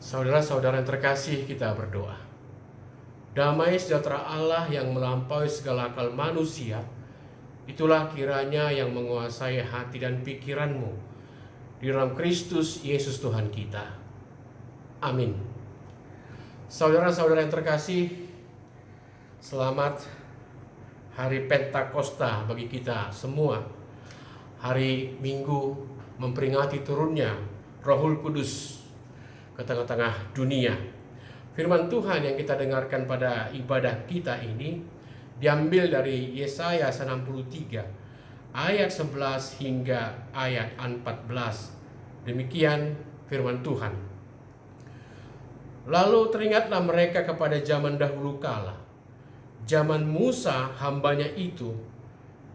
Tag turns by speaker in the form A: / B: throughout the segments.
A: Saudara-saudara yang terkasih, kita berdoa. Damai sejahtera Allah yang melampaui segala akal manusia, itulah kiranya yang menguasai hati dan pikiranmu di dalam Kristus Yesus Tuhan kita. Amin. Saudara-saudara yang terkasih, selamat hari Pentakosta bagi kita semua. Hari Minggu memperingati turunnya Rohul Kudus ke tengah-tengah dunia. Firman Tuhan yang kita dengarkan pada ibadah kita ini diambil dari Yesaya 63 ayat 11 hingga ayat 14. Demikian firman Tuhan. Lalu teringatlah mereka kepada zaman dahulu kala, zaman Musa hambanya itu,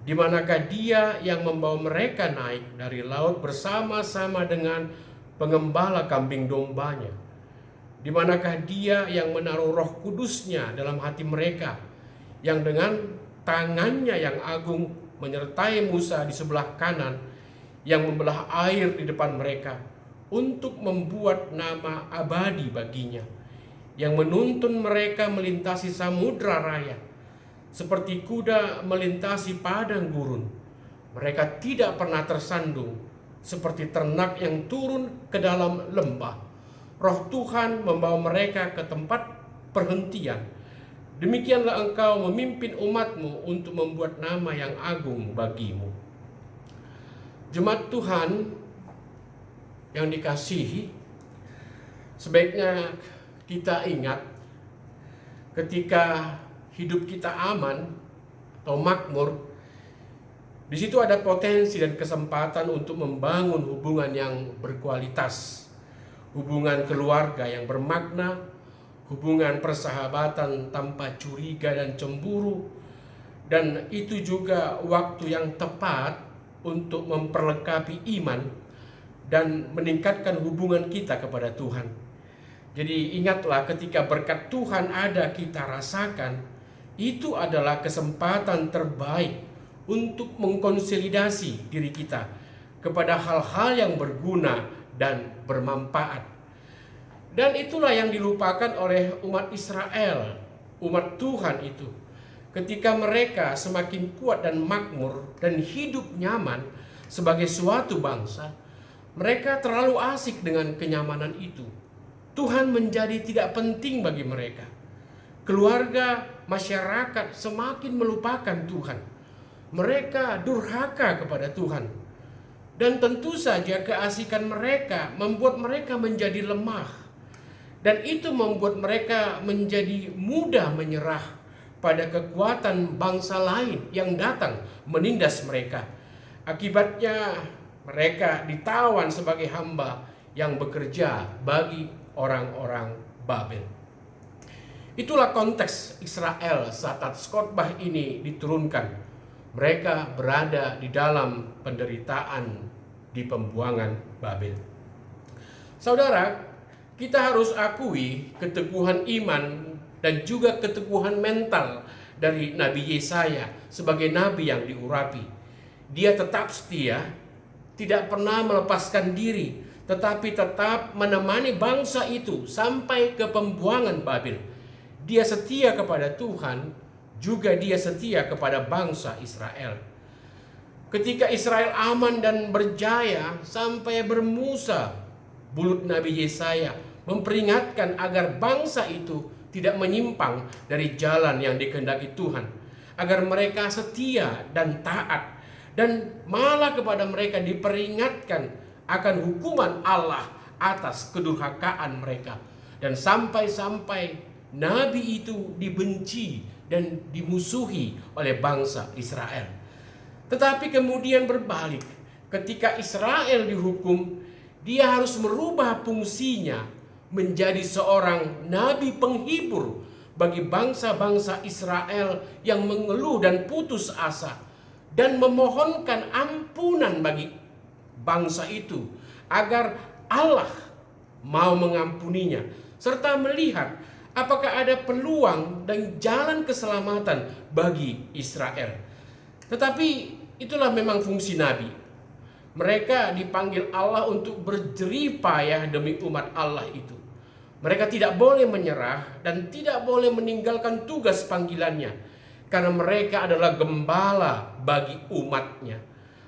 A: di manakah dia yang membawa mereka naik dari laut bersama-sama dengan pengembala kambing dombanya? Di manakah dia yang menaruh Roh Kudusnya dalam hati mereka, yang dengan tangannya yang agung menyertai Musa di sebelah kanan, yang membelah air di depan mereka untuk membuat nama abadi baginya, yang menuntun mereka melintasi samudra raya seperti kuda melintasi padang gurun. Mereka tidak pernah tersandung seperti ternak yang turun ke dalam lembah. Roh Tuhan membawa mereka ke tempat perhentian. Demikianlah engkau memimpin umatmu untuk membuat nama yang agung bagimu. Jemaat Tuhan yang dikasihi, sebaiknya kita ingat ketika hidup kita aman atau makmur, di situ ada potensi dan kesempatan untuk membangun hubungan yang berkualitas, hubungan keluarga yang bermakna, hubungan persahabatan tanpa curiga dan cemburu, dan itu juga waktu yang tepat untuk memperlengkapi iman dan meningkatkan hubungan kita kepada Tuhan. Jadi ingatlah, ketika berkat Tuhan ada kita rasakan, itu adalah kesempatan terbaik untuk mengkonsolidasi diri kita kepada hal-hal yang berguna dan bermanfaat. Dan itulah yang dilupakan oleh umat Israel, umat Tuhan itu. Ketika mereka semakin kuat dan makmur dan hidup nyaman sebagai suatu bangsa, mereka terlalu asik dengan kenyamanan itu. Tuhan menjadi tidak penting bagi mereka. Keluarga, masyarakat semakin melupakan Tuhan. Mereka durhaka kepada Tuhan. Dan tentu saja keasikan mereka membuat mereka menjadi lemah. Dan itu membuat mereka menjadi mudah menyerah pada kekuatan bangsa lain yang datang menindas mereka. Akibatnya mereka ditawan sebagai hamba yang bekerja bagi orang-orang Babel. Itulah konteks Israel saat khotbah ini diturunkan. Mereka berada di dalam penderitaan di pembuangan Babel. Saudara, kita harus akui keteguhan iman dan juga keteguhan mental dari Nabi Yesaya sebagai nabi yang diurapi. Dia tetap setia, tidak pernah melepaskan diri, tetapi tetap menemani bangsa itu sampai ke pembuangan Babel. Dia setia kepada Tuhan, juga dia setia kepada bangsa Israel. Ketika Israel aman dan berjaya sampai bermusa, mulut Nabi Yesaya memperingatkan agar bangsa itu tidak menyimpang dari jalan yang dikehendaki Tuhan, agar mereka setia dan taat, dan malah kepada mereka diperingatkan akan hukuman Allah atas kedurhakaan mereka. Dan sampai-sampai nabi itu dibenci dan dimusuhi oleh bangsa Israel. Tetapi kemudian berbalik, ketika Israel dihukum, dia harus merubah fungsinya menjadi seorang nabi penghibur bagi bangsa-bangsa Israel yang mengeluh dan putus asa, dan memohonkan ampunan bagi bangsa itu agar Allah mau mengampuninya, serta melihat apakah ada peluang dan jalan keselamatan bagi Israel. Tetapi itulah memang fungsi nabi. Mereka dipanggil Allah untuk berjerih payah demi umat Allah itu. Mereka tidak boleh menyerah dan tidak boleh meninggalkan tugas panggilannya, karena mereka adalah gembala bagi umatnya.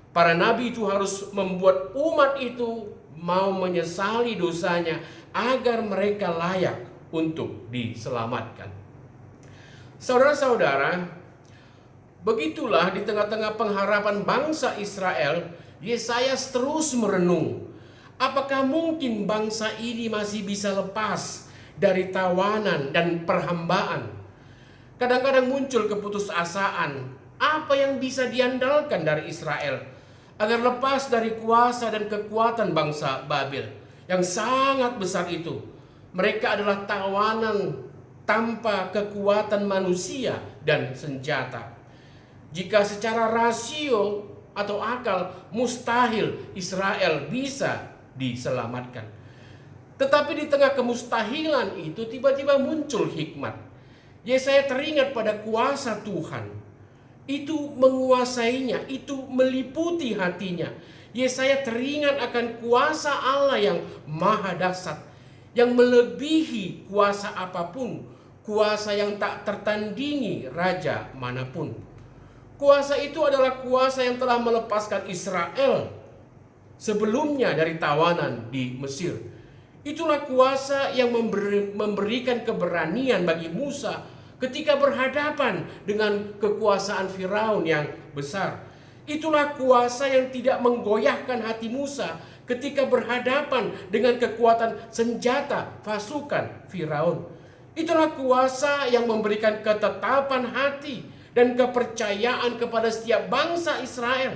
A: Para nabi itu harus membuat umat itu mau menyesali dosanya agar mereka layak untuk diselamatkan. Saudara-saudara, begitulah di tengah-tengah pengharapan bangsa Israel, Yesaya terus merenung. Apakah mungkin bangsa ini masih bisa lepas dari tawanan dan perhambaan? Kadang-kadang muncul keputusasaan. Apa yang bisa diandalkan dari Israel agar lepas dari kuasa dan kekuatan bangsa Babel yang sangat besar itu? Mereka adalah tawanan tanpa kekuatan manusia dan senjata. Jika secara rasio atau akal mustahil Israel bisa diselamatkan. Tetapi di tengah kemustahilan itu tiba-tiba muncul hikmat. Yesaya teringat pada kuasa Tuhan. Itu menguasainya, itu meliputi hatinya. Yesaya teringat akan kuasa Allah yang maha dahsyat, yang melebihi kuasa apapun, kuasa yang tak tertandingi raja manapun. Kuasa itu adalah kuasa yang telah melepaskan Israel sebelumnya dari tawanan di Mesir. Itulah kuasa yang memberikan keberanian bagi Musa ketika berhadapan dengan kekuasaan Firaun yang besar. Itulah kuasa yang tidak menggoyahkan hati Musa ketika berhadapan dengan kekuatan senjata pasukan Firaun. Itulah kuasa yang memberikan ketetapan hati dan kepercayaan kepada setiap bangsa Israel,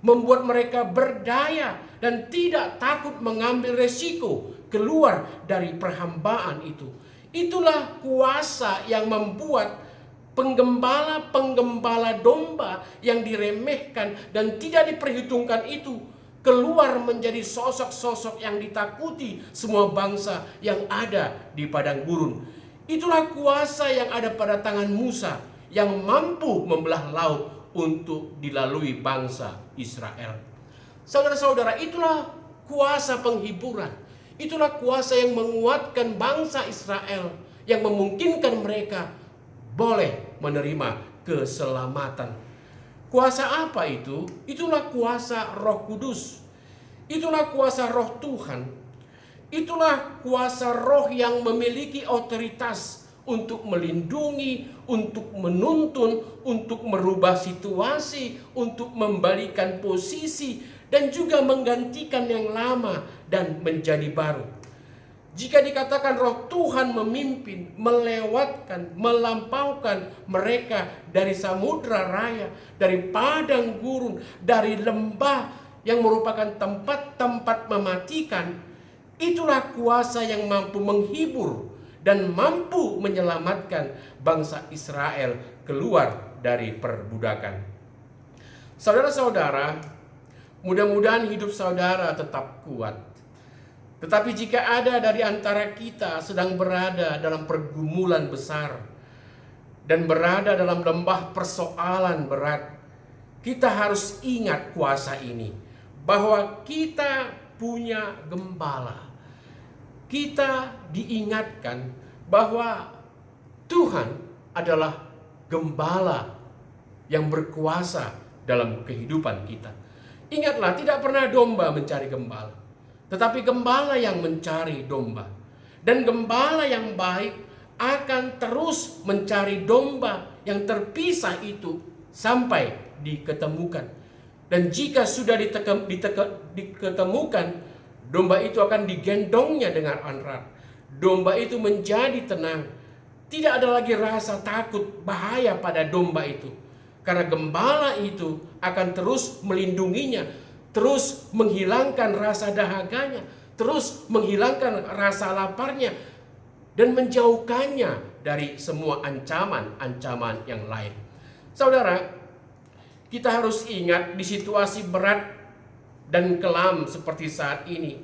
A: membuat mereka berdaya dan tidak takut mengambil resiko keluar dari perhambaan itu. Itulah kuasa yang membuat penggembala-penggembala domba yang diremehkan dan tidak diperhitungkan itu keluar menjadi sosok-sosok yang ditakuti semua bangsa yang ada di padang gurun. Itulah kuasa yang ada pada tangan Musa yang mampu membelah laut untuk dilalui bangsa Israel. Saudara-saudara, itulah kuasa penghiburan. Itulah kuasa yang menguatkan bangsa Israel, yang memungkinkan mereka boleh menerima keselamatan. Kuasa apa itu? Itulah kuasa Roh Kudus. Itulah kuasa Roh Tuhan. Itulah kuasa Roh yang memiliki otoritas untuk melindungi, untuk menuntun, untuk merubah situasi, untuk membalikan posisi, dan juga menggantikan yang lama dan menjadi baru. Jika dikatakan Roh Tuhan memimpin, melewatkan, melampaukan mereka dari samudra raya, dari padang gurun, dari lembah yang merupakan tempat-tempat mematikan, itulah kuasa yang mampu menghibur dan mampu menyelamatkan bangsa Israel keluar dari perbudakan. Saudara-saudara, mudah-mudahan hidup saudara tetap kuat. Tetapi jika ada dari antara kita sedang berada dalam pergumulan besar dan berada dalam lembah persoalan berat, kita harus ingat kuasa ini, bahwa kita punya gembala. Kita diingatkan bahwa Tuhan adalah gembala yang berkuasa dalam kehidupan kita. Ingatlah, tidak pernah domba mencari gembala, tetapi gembala yang mencari domba. Dan gembala yang baik akan terus mencari domba yang terpisah itu sampai diketemukan. Dan jika sudah diketemukan, domba itu akan digendongnya dengan erat. Domba itu menjadi tenang. Tidak ada lagi rasa takut bahaya pada domba itu. Karena gembala itu akan terus melindunginya, terus menghilangkan rasa dahaganya, terus menghilangkan rasa laparnya, dan menjauhkannya dari semua ancaman-ancaman yang lain. Saudara, kita harus ingat di situasi berat dan kelam seperti saat ini,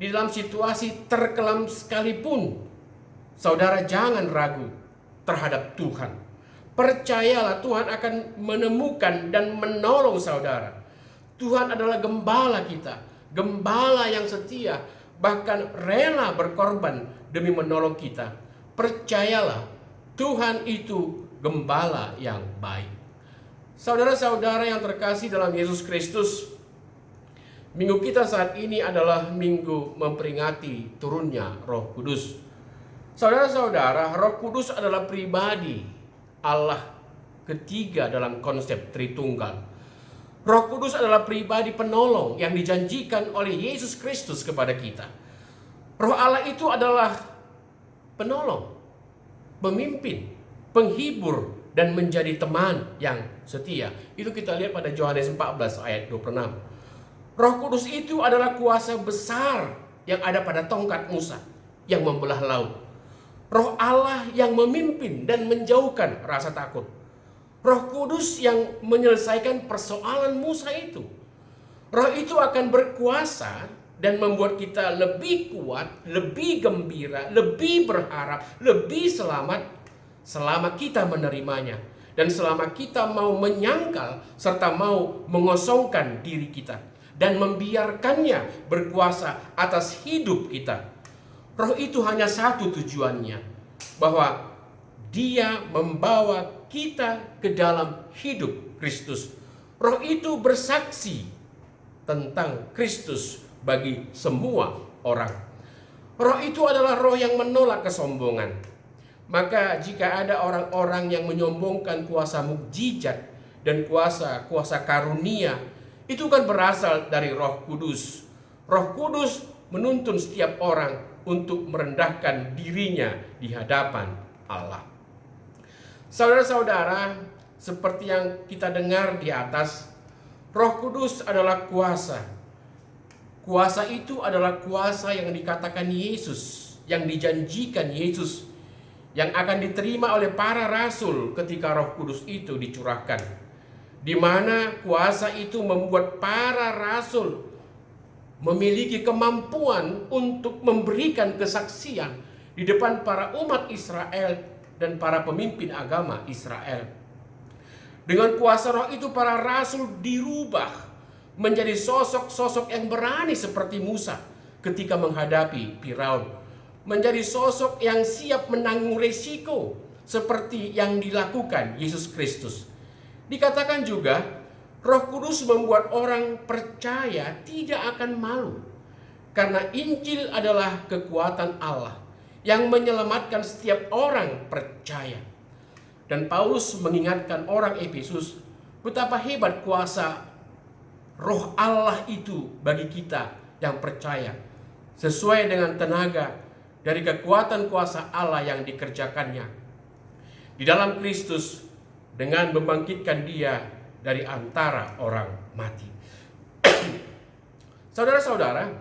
A: di dalam situasi terkelam sekalipun, saudara jangan ragu terhadap Tuhan. Percayalah, Tuhan akan menemukan dan menolong saudara. Tuhan adalah gembala kita, gembala yang setia, bahkan rela berkorban demi menolong kita. Percayalah, Tuhan itu gembala yang baik. Saudara-saudara yang terkasih dalam Yesus Kristus, minggu kita saat ini adalah minggu memperingati turunnya Roh Kudus. Saudara-saudara, Roh Kudus adalah pribadi Allah ketiga dalam konsep Tritunggal. Roh Kudus adalah pribadi penolong yang dijanjikan oleh Yesus Kristus kepada kita. Roh Allah itu adalah penolong, pemimpin, penghibur, dan menjadi teman yang setia. Itu kita lihat pada Yohanes 14 ayat 26. Roh Kudus itu adalah kuasa besar yang ada pada tongkat Musa yang membelah laut. Roh Allah yang memimpin dan menjauhkan rasa takut. Roh Kudus yang menyelesaikan persoalan Musa itu. Roh itu akan berkuasa dan membuat kita lebih kuat, lebih gembira, lebih berharap, lebih selamat selama kita menerimanya. Dan selama kita mau menyangkal serta mau mengosongkan diri kita dan membiarkannya berkuasa atas hidup kita. Roh itu hanya satu tujuannya, bahwa Dia membawa kita ke dalam hidup Kristus. Roh itu bersaksi tentang Kristus bagi semua orang. Roh itu adalah roh yang menolak kesombongan. Maka jika ada orang-orang yang menyombongkan kuasa mukjizat dan kuasa karunia, itu kan berasal dari Roh Kudus. Roh Kudus menuntun setiap orang untuk merendahkan dirinya di hadapan Allah. Saudara-saudara, seperti yang kita dengar di atas, Roh Kudus adalah kuasa. Kuasa itu adalah kuasa yang dikatakan Yesus, yang dijanjikan Yesus, yang akan diterima oleh para rasul ketika Roh Kudus itu dicurahkan. Di mana kuasa itu membuat para rasul memiliki kemampuan untuk memberikan kesaksian di depan para umat Israel dan para pemimpin agama Israel. Dengan kuasa roh itu para rasul dirubah menjadi sosok-sosok yang berani seperti Musa ketika menghadapi Firaun. Menjadi sosok yang siap menanggung resiko seperti yang dilakukan Yesus Kristus. Dikatakan juga, Roh Kudus membuat orang percaya tidak akan malu. Karena Injil adalah kekuatan Allah yang menyelamatkan setiap orang percaya. Dan Paulus mengingatkan orang Efesus betapa hebat kuasa Roh Allah itu bagi kita yang percaya. Sesuai dengan tenaga dari kekuatan kuasa Allah yang dikerjakannya di dalam Kristus dengan membangkitkan Dia dari antara orang mati. Saudara-saudara,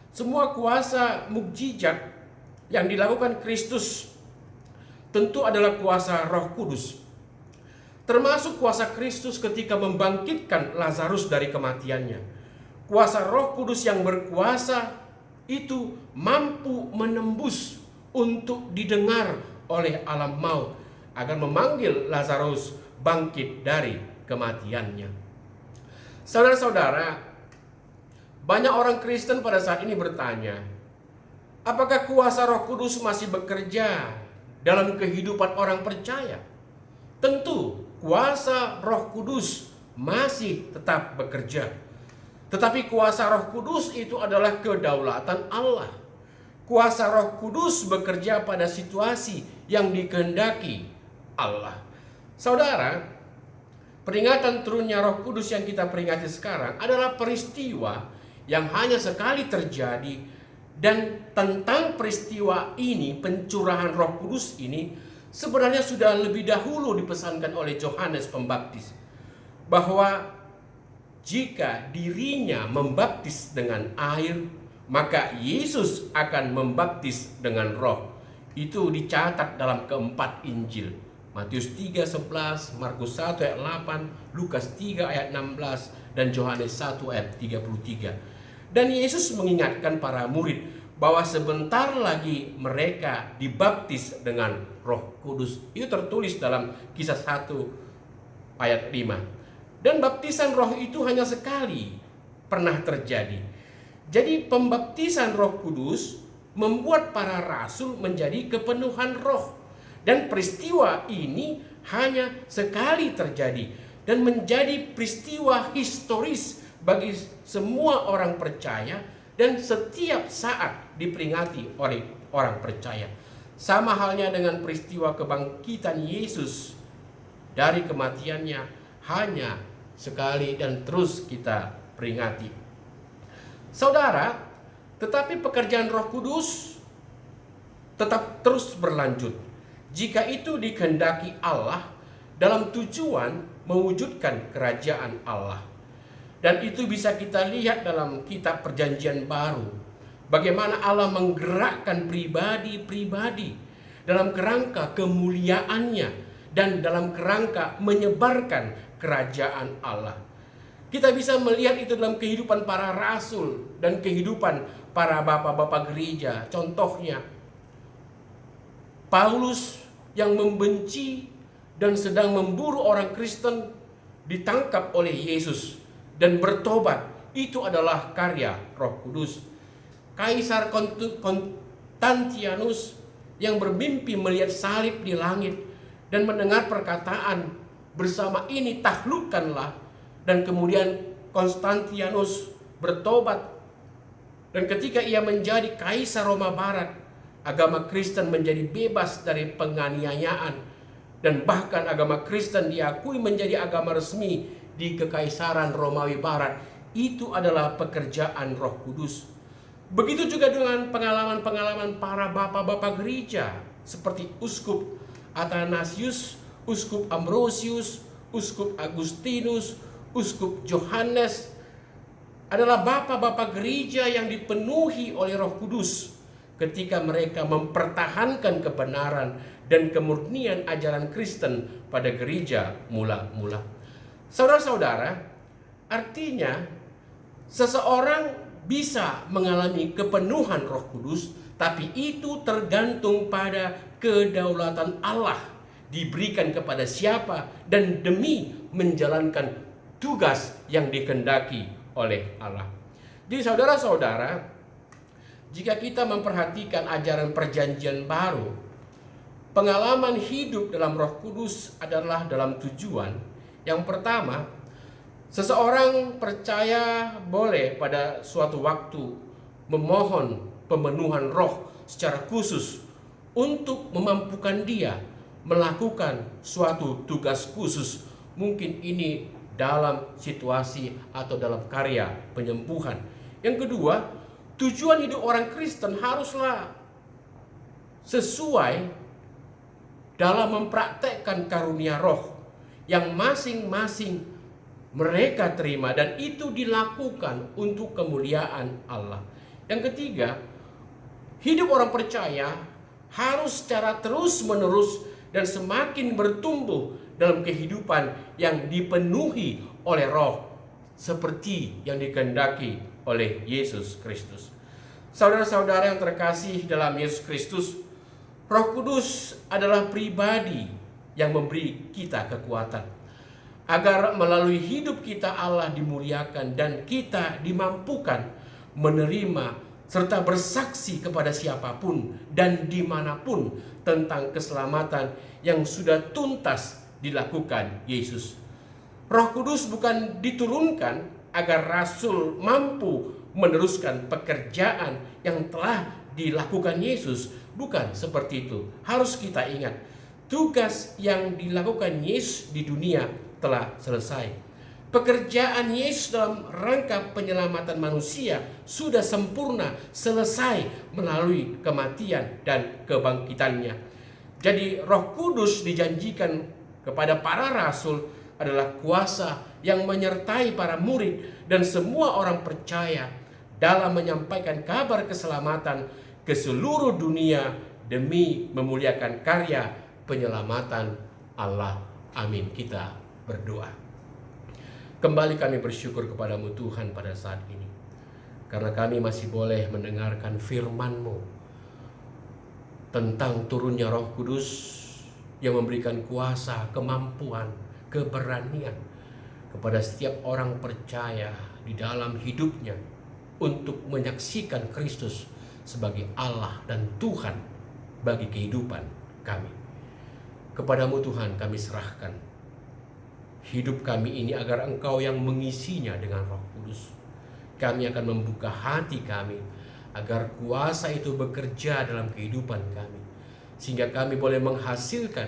A: semua kuasa mukjizat yang dilakukan Kristus tentu adalah kuasa Roh Kudus. Termasuk kuasa Kristus ketika membangkitkan Lazarus dari kematiannya. Kuasa Roh Kudus yang berkuasa itu mampu menembus untuk didengar oleh alam maut agar memanggil Lazarus bangkit dari kematiannya. Saudara-saudara, banyak orang Kristen pada saat ini bertanya, apakah kuasa Roh Kudus masih bekerja dalam kehidupan orang percaya? Tentu, kuasa Roh Kudus masih tetap bekerja. Tetapi kuasa Roh Kudus itu adalah kedaulatan Allah. Kuasa Roh Kudus bekerja pada situasi yang dikehendaki Allah. Saudara, peringatan turunnya Roh Kudus yang kita peringati sekarang adalah peristiwa yang hanya sekali terjadi, dan tentang peristiwa ini, pencurahan Roh Kudus ini sebenarnya sudah lebih dahulu dipesankan oleh Yohanes Pembaptis, bahwa jika dirinya membaptis dengan air, maka Yesus akan membaptis dengan Roh. Itu dicatat dalam keempat Injil. Matius 3:11, Markus 1 ayat 8, Lukas 3 ayat 16, dan Yohanes 1 ayat 33. Dan Yesus mengingatkan para murid bahwa sebentar lagi mereka dibaptis dengan Roh Kudus. Itu tertulis dalam Kisah 1 ayat 5. Dan baptisan roh itu hanya sekali pernah terjadi. Jadi pembaptisan Roh Kudus membuat para rasul menjadi kepenuhan roh. Dan peristiwa ini hanya sekali terjadi dan menjadi peristiwa historis bagi semua orang percaya dan setiap saat diperingati oleh orang percaya. Sama halnya dengan peristiwa kebangkitan Yesus dari kematiannya, hanya sekali dan terus kita peringati. Saudara, tetapi pekerjaan Roh Kudus tetap terus berlanjut jika itu dikehendaki Allah dalam tujuan mewujudkan kerajaan Allah. Dan itu bisa kita lihat dalam kitab Perjanjian Baru, bagaimana Allah menggerakkan pribadi-pribadi dalam kerangka kemuliaannya dan dalam kerangka menyebarkan kerajaan Allah. Kita bisa melihat itu dalam kehidupan para rasul dan kehidupan para bapak-bapak gereja. Contohnya, Paulus yang membenci dan sedang memburu orang Kristen ditangkap oleh Yesus dan bertobat. Itu adalah karya Roh Kudus. Kaisar Konstantianus yang bermimpi melihat salib di langit dan mendengar perkataan, bersama ini taklukkanlah. Dan kemudian Konstantianus bertobat. Dan ketika ia menjadi kaisar Roma Barat, agama Kristen menjadi bebas dari penganiayaan. Dan bahkan agama Kristen diakui menjadi agama resmi di Kekaisaran Romawi Barat. Itu adalah pekerjaan Roh Kudus. Begitu juga dengan pengalaman-pengalaman para bapak-bapak gereja seperti Uskup Athanasius, Uskup Ambrosius, Uskup Agustinus, Uskup Yohanes adalah bapak-bapak gereja yang dipenuhi oleh Roh Kudus ketika mereka mempertahankan kebenaran dan kemurnian ajaran Kristen pada gereja mula-mula. Saudara-saudara, artinya seseorang bisa mengalami kepenuhan Roh Kudus, tapi itu tergantung pada kedaulatan Allah diberikan kepada siapa dan demi menjalankan tugas yang dikehendaki oleh Allah. Jadi saudara-saudara, jika kita memperhatikan ajaran Perjanjian Baru, pengalaman hidup dalam Roh Kudus adalah dalam tujuan yang pertama, seseorang percaya boleh pada suatu waktu memohon pemenuhan roh secara khusus untuk memampukan dia melakukan suatu tugas khusus. Mungkin ini dalam situasi atau dalam karya penyembuhan. Yang kedua, tujuan hidup orang Kristen haruslah sesuai dalam mempraktekkan karunia roh yang masing-masing mereka terima, dan itu dilakukan untuk kemuliaan Allah. Yang ketiga, hidup orang percaya harus secara terus-menerus dan semakin bertumbuh dalam kehidupan yang dipenuhi oleh roh seperti yang dikehendaki oleh Yesus Kristus. Saudara-saudara yang terkasih dalam Yesus Kristus, Roh Kudus adalah pribadi yang memberi kita kekuatan agar melalui hidup kita Allah dimuliakan dan kita dimampukan menerima serta bersaksi kepada siapapun dan dimanapun tentang keselamatan yang sudah tuntas dilakukan Yesus. Roh Kudus bukan diturunkan agar rasul mampu meneruskan pekerjaan yang telah dilakukan Yesus. Bukan seperti itu. Harus kita ingat, tugas yang dilakukan Yesus di dunia telah selesai. Pekerjaan Yesus dalam rangka penyelamatan manusia sudah sempurna, selesai melalui kematian dan kebangkitannya. Jadi Roh Kudus dijanjikan kepada para rasul adalah kuasa yang menyertai para murid dan semua orang percaya dalam menyampaikan kabar keselamatan ke seluruh dunia demi memuliakan karya penyelamatan Allah. Amin. Kita berdoa. Kembali kami bersyukur kepadamu Tuhan pada saat ini, karena kami masih boleh mendengarkan firman-Mu tentang turunnya Roh Kudus yang memberikan kuasa, kemampuan, keberanian kepada setiap orang percaya di dalam hidupnya untuk menyaksikan Kristus sebagai Allah dan Tuhan bagi kehidupan kami. Kepadamu Tuhan kami serahkan hidup kami ini agar Engkau yang mengisinya dengan Roh Kudus. Kami akan membuka hati kami agar kuasa itu bekerja dalam kehidupan kami, sehingga kami boleh menghasilkan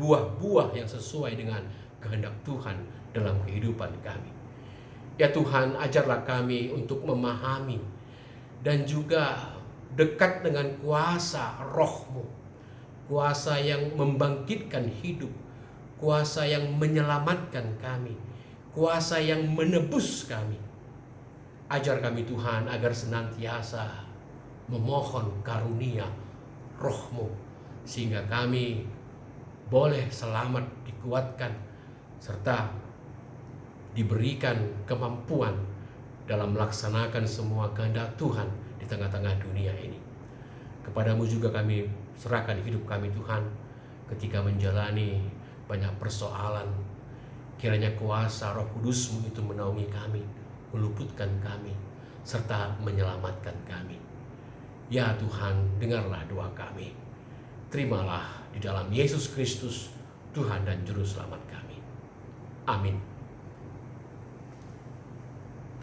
A: buah-buah yang sesuai dengan kehendak Tuhan dalam kehidupan kami. Ya Tuhan, ajarlah kami untuk memahami dan juga dekat dengan kuasa Roh-Mu, kuasa yang membangkitkan hidup, kuasa yang menyelamatkan kami, kuasa yang menebus kami. Ajar kami Tuhan agar senantiasa memohon karunia Roh-Mu, sehingga kami boleh selamat, dikuatkan, serta diberikan kemampuan dalam melaksanakan semua kehendak Tuhan di tengah-tengah dunia ini. Kepadamu juga kami serahkan hidup kami Tuhan ketika menjalani banyak persoalan. Kiranya kuasa Roh Kudus-Mu itu menaungi kami, meluputkan kami, serta menyelamatkan kami. Ya Tuhan, dengarlah doa kami. Terimalah di dalam Yesus Kristus, Tuhan dan Juru Selamat kami. Amin.